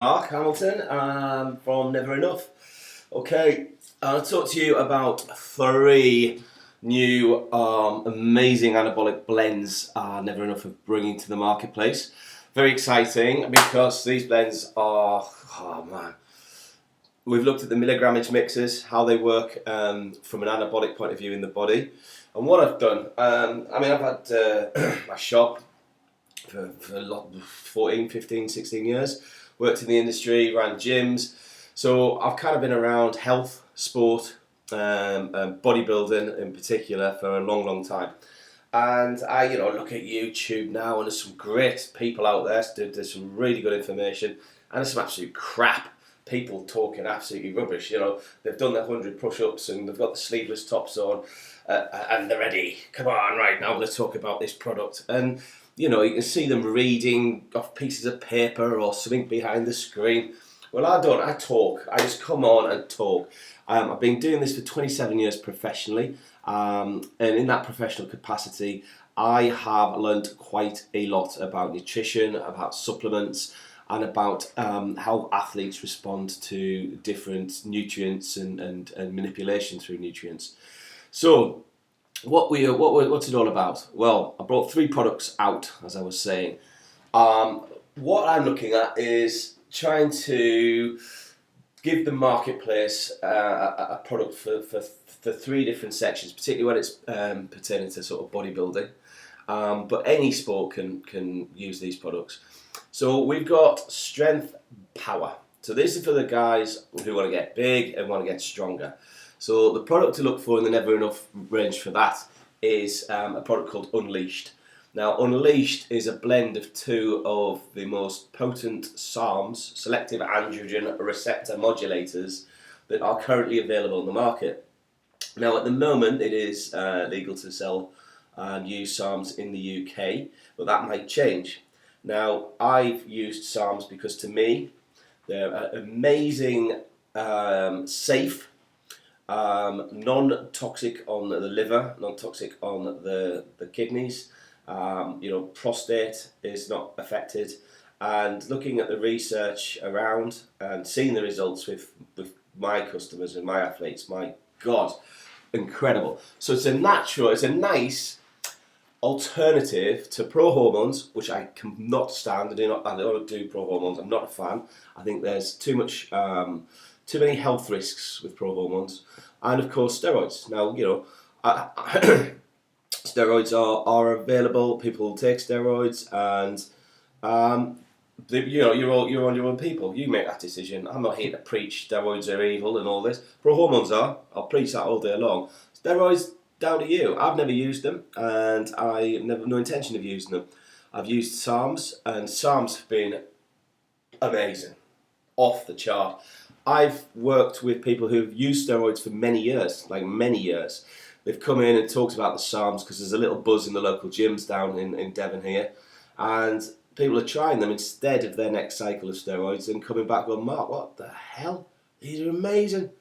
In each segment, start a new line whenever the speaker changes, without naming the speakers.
Mark Hamilton from NVRENUF. Okay, I'll talk to you about three new amazing anabolic blends NVRENUF are bringing to the marketplace. Very exciting because these blends are, oh man, we've looked at the milligrammage mixers, how they work from an anabolic point of view in the body. And what I've done, I've had my shop for a lot, 14, 15, 16 years. Worked in the industry, ran gyms. So I've kind of been around health, sport, bodybuilding in particular for a long, long time. And I, look at YouTube now, and there's some great people out there. There's some really good information, and there's some absolute crap. People talking absolutely rubbish. They've done their 100 push-ups and they've got the sleeveless tops on, and they're ready. Come on, right now, let's talk about this product. And you can see them reading off pieces of paper or something behind the screen. Well, I don't. I talk. I just come on and talk. I've been doing this for 27 years professionally, and in that professional capacity, I have learned quite a lot about nutrition, about supplements, and about how athletes respond to different nutrients and manipulation through nutrients. So, what's it all about? Well, I brought three products out, as I was saying. What I'm looking at is trying to give the marketplace a product for three different sections, particularly when it's pertaining to sort of bodybuilding. But any sport can use these products. So we've got strength power. So this is for the guys who want to get big and want to get stronger. So the product to look for in the NVRENUF range for that is a product called Unleashed. Now Unleashed is a blend of two of the most potent SARMs, selective androgen receptor modulators, that are currently available on the market. Now at the moment it is legal to sell and use SARMs in the UK, but that might change. Now I've used SARMs because to me they're amazing, safe, non-toxic on the liver, non-toxic on the kidneys. Prostate is not affected. And looking at the research around and seeing the results with my customers and my athletes, my God, incredible. So it's a nice alternative to pro hormones, which I cannot stand. I don't do pro hormones. I'm not a fan. I think there's too many health risks with pro hormones, and of course steroids. Now steroids are available. People take steroids, and you're on your own people. You make that decision. I'm not here to preach steroids are evil and all this. Pro hormones are. I'll preach that all day long. Steroids, down to you. I've never used them, and I never no intention of using them. I've used SARMs, and SARMs have been amazing, off the chart. I've worked with people who've used steroids for many years, like many years. They've come in and talked about the SARMs because there's a little buzz in the local gyms down in Devon here, and people are trying them instead of their next cycle of steroids and coming back going, Mark, what the hell? These are amazing.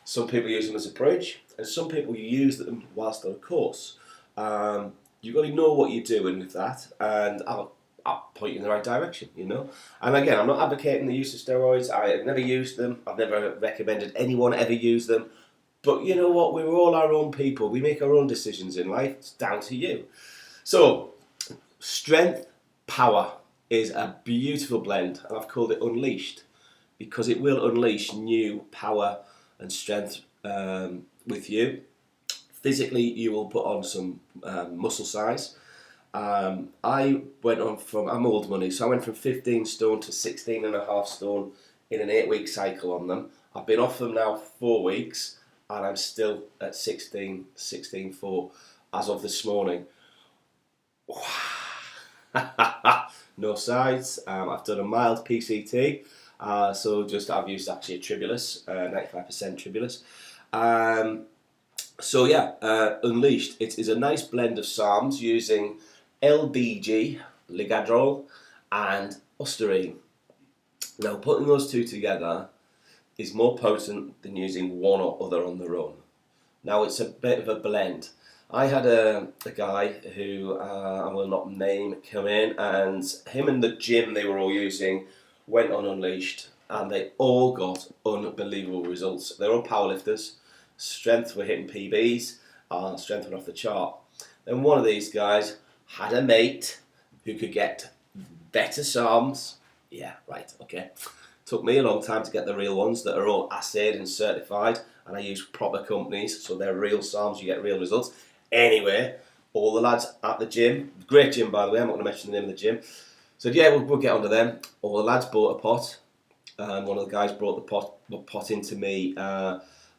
Some people use them as a bridge, and some people use them whilst on a course. You've got to know what you're doing with that, and I'll point you in the right direction, And again, I'm not advocating the use of steroids. I have never used them. I've never recommended anyone ever use them. But you know what? We're all our own people. We make our own decisions in life. It's down to you. So, strength power is a beautiful blend, and I've called it Unleashed because it will unleash new power and strength with you. Physically, you will put on some muscle size. I went on I'm old money, so I went from 15 stone to 16 and a half stone in an 8-week cycle on them. I've been off them now 4 weeks, and I'm still at 16.4 as of this morning. No sides. I've done a mild PCT. I've used actually a tribulus, 95% tribulus. Unleashed. It is a nice blend of SARMs using LBG, Ligadrol, and Osterine. Now, putting those two together is more potent than using one or other on their own. Now, it's a bit of a blend. I had a guy who I will not name come in, and him and the gym they were all using went on Unleashed, and they all got unbelievable results. They're all powerlifters. Strength were hitting PBs, strength went off the chart. Then one of these guys had a mate who could get better SARMs. Yeah, right, okay. Took me a long time to get the real ones that are all assayed and certified, and I use proper companies, so they're real SARMs, you get real results. Anyway, all the lads at the gym, great gym by the way, I'm not going to mention the name of the gym, said yeah, we'll get onto them. All the lads bought a pot, and one of the guys brought the pot into me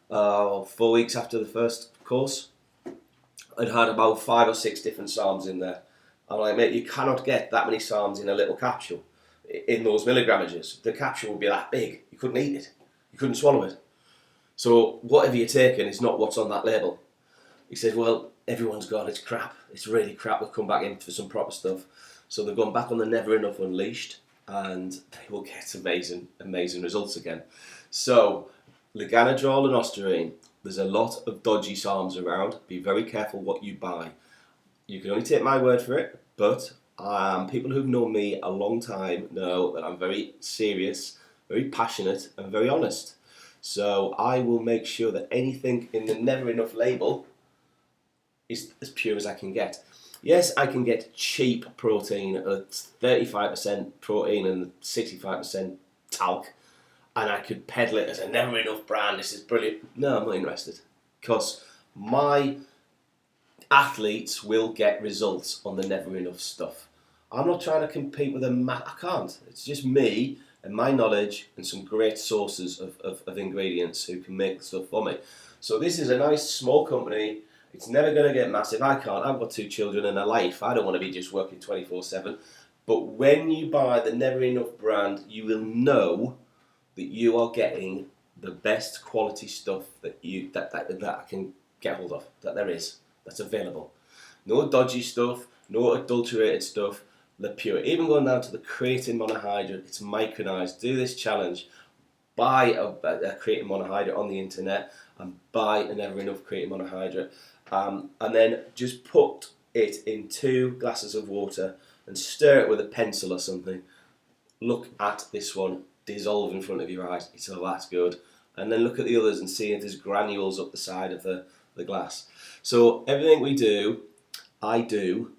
4 weeks after the first course. I'd had about 5 or 6 different SARMs in there. I'm like, mate, you cannot get that many SARMs in a little capsule, in those milligrammages. The capsule would be that big, you couldn't eat it, you couldn't swallow it. So whatever you're taking is not what's on that label. He said, well, everyone's got it's crap, it's really crap, we'll come back in for some proper stuff. So they've gone back on the NVRENUF Unleashed, and they will get amazing results again. So Leganadrol and Ostarine, there's a lot of dodgy SARMs around. Be very careful what you buy. You can only take my word for it, but people who've known me a long time know that I'm very serious, very passionate, and very honest. So I will make sure that anything in the NVRENUF label is as pure as I can get. Yes, I can get cheap protein at 35% protein and 65% talc, and I could peddle it as a NVRENUF brand, this is brilliant. No, I'm not interested, because my athletes will get results on the NVRENUF stuff. I'm not trying to compete with them, I can't. It's just me and my knowledge and some great sources of ingredients who can make the stuff for me. So this is a nice small company. It's never going to get massive. I can't. I've got 2 children and a life. I don't want to be just working 24/7. But when you buy the NVRENUF brand, you will know that you are getting the best quality stuff that I can get hold of, that there is, that's available. No dodgy stuff, no adulterated stuff. They're pure. Even going down to the creatine monohydrate, it's micronized. Do this challenge. Buy a creatine monohydrate on the internet and buy an NVRENUF creatine monohydrate. And then just put it in 2 glasses of water and stir it with a pencil or something. Look at this one dissolve in front of your eyes. It's that good. And then look at the others and see if there's granules up the side of the glass. So everything we do, I do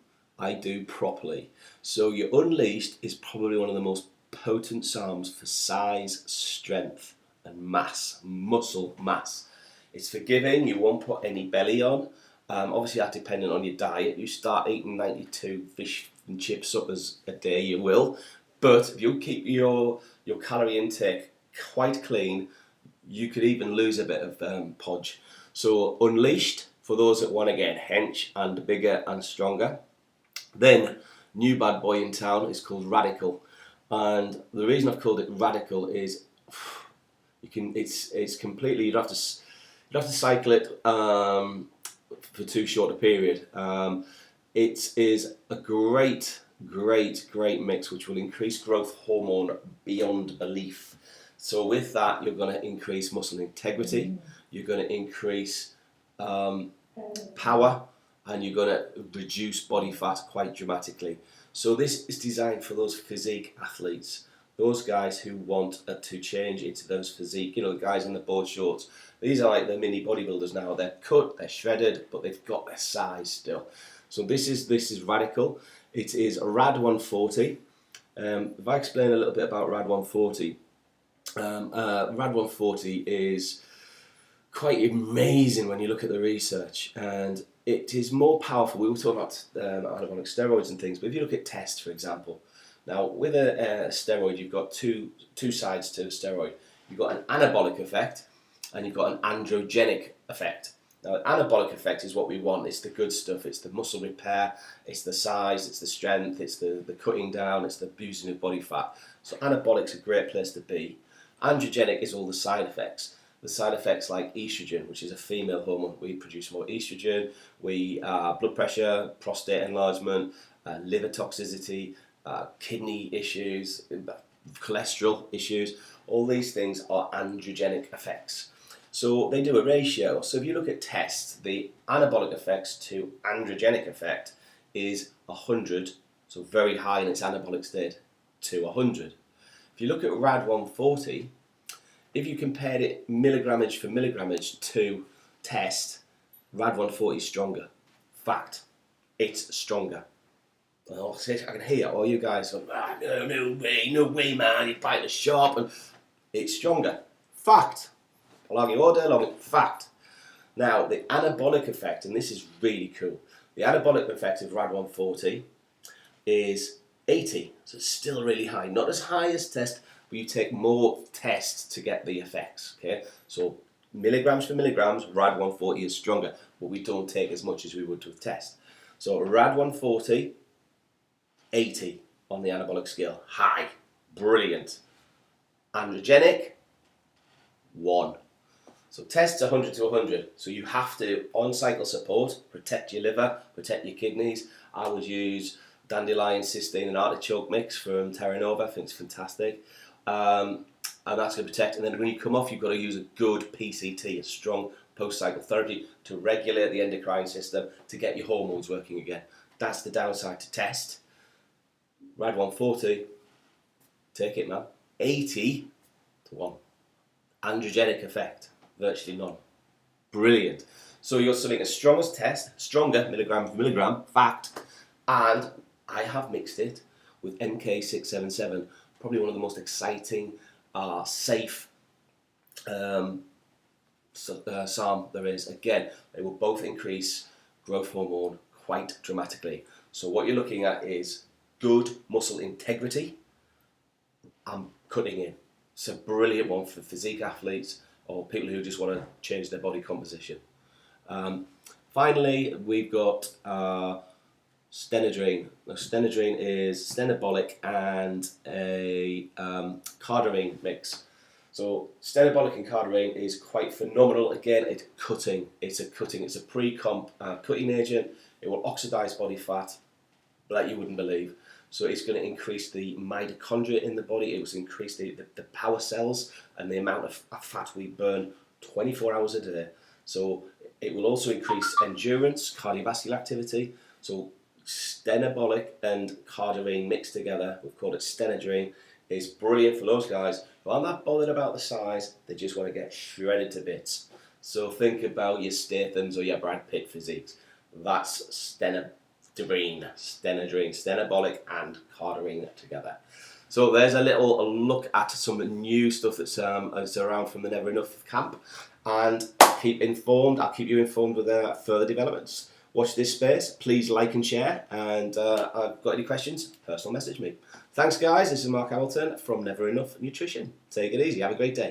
properly. So your Unleashed is probably one of the most potent SARMs for size, strength and mass, muscle mass. It's forgiving, you won't put any belly on. Obviously that's dependent on your diet. You start eating 92 fish and chip suppers a day, you will. But if you keep your calorie intake quite clean, you could even lose a bit of podge. So Unleashed, for those that want to get hench and bigger and stronger. Then, new bad boy in town is called Radical. And the reason I've called it Radical is it's completely, you'd have to cycle it for too short a period. It is a great mix which will increase growth hormone beyond belief. So with that, you're going to increase muscle integrity, you're going to increase power, and you're going to reduce body fat quite dramatically. So this is designed for those physique athletes, those guys who want to change into those physique, the guys in the board shorts. These are like the mini bodybuilders now. They're cut, they're shredded, but they've got their size still. So this is Radical. It is a Rad 140. If I explain a little bit about Rad 140, Rad 140 is quite amazing when you look at the research, and it is more powerful. We were talking about anabolic steroids and things, but if you look at tests, for example, now with a steroid, you've got two sides to a steroid. You've got an anabolic effect, and you've got an androgenic effect. Now, an anabolic effect is what we want. It's the good stuff. It's the muscle repair. It's the size. It's the strength. It's the cutting down. It's the boosting of body fat. So anabolic's a great place to be. Androgenic is all the side effects. The side effects like estrogen, which is a female hormone. We produce more estrogen. Blood pressure, prostate enlargement, liver toxicity, kidney issues, cholesterol issues. All these things are androgenic effects. So they do a ratio. So if you look at tests, the anabolic effects to androgenic effect is 100, so very high in its anabolic state, to 100. If you look at RAD 140, if you compared it milligrammage for milligrammage to test, RAD 140 is stronger. Fact, it's stronger. Oh, I can hear all you guys going, no way, man, you're biting the sharp. And it's stronger. Fact. I'll argue all day long. Fact. Now, the anabolic effect, and this is really cool, the anabolic effect of RAD 140 is 80, so it's still really high. Not as high as test, but you take more tests to get the effects. Okay, so milligrams for milligrams, RAD 140 is stronger, but we don't take as much as we would with test. So RAD 140, 80 on the anabolic scale, high, brilliant. Androgenic, 1. So tests 100 to 100. So you have to, on cycle support, protect your liver, protect your kidneys. I would use dandelion, cysteine and artichoke mix from Terra Nova. I think it's fantastic. And that's going to protect. And then when you come off, you've got to use a good PCT, a strong post-cycle therapy to regulate the endocrine system, to get your hormones working again. That's the downside to test. RAD 140, take it, man. 80 to 1. Androgenic effect, virtually none. Brilliant. So you're something as strong as test, stronger milligram per milligram, fact, and I have mixed it with MK677, probably one of the most exciting, safe SARM there is. Again, they will both increase growth hormone quite dramatically. So what you're looking at is good muscle integrity and cutting in. It's a brilliant one for physique athletes or people who just want to change their body composition. Finally, we've got Stenodrine. Now, Stenodrine is Stenabolic and a Cardarine mix. So Stenabolic and Cardarine is quite phenomenal. Again, it's cutting. It's a pre-comp cutting agent. It will oxidize body fat like you wouldn't believe. So it's going to increase the mitochondria in the body. It will increase the power cells and the amount of fat we burn 24 hours a day. So it will also increase endurance, cardiovascular activity. So Stenabolic and Cardarine mixed together, we've called it Stenodrine, is brilliant for those guys who aren't that bothered about the size, they just want to get shredded to bits. So think about your Stathams or your Brad Pitt physiques. That's Stenodrine, Stenabolic and Cardarine together. So there's a little look at some new stuff that's around from the NVRENUF camp, and keep informed. I'll keep you informed with further developments. Watch this space. Please like and share. And I've got any questions, personal message me. Thanks, guys. This is Mark Hamilton from NVRENUF Nutrition. Take it easy. Have a great day.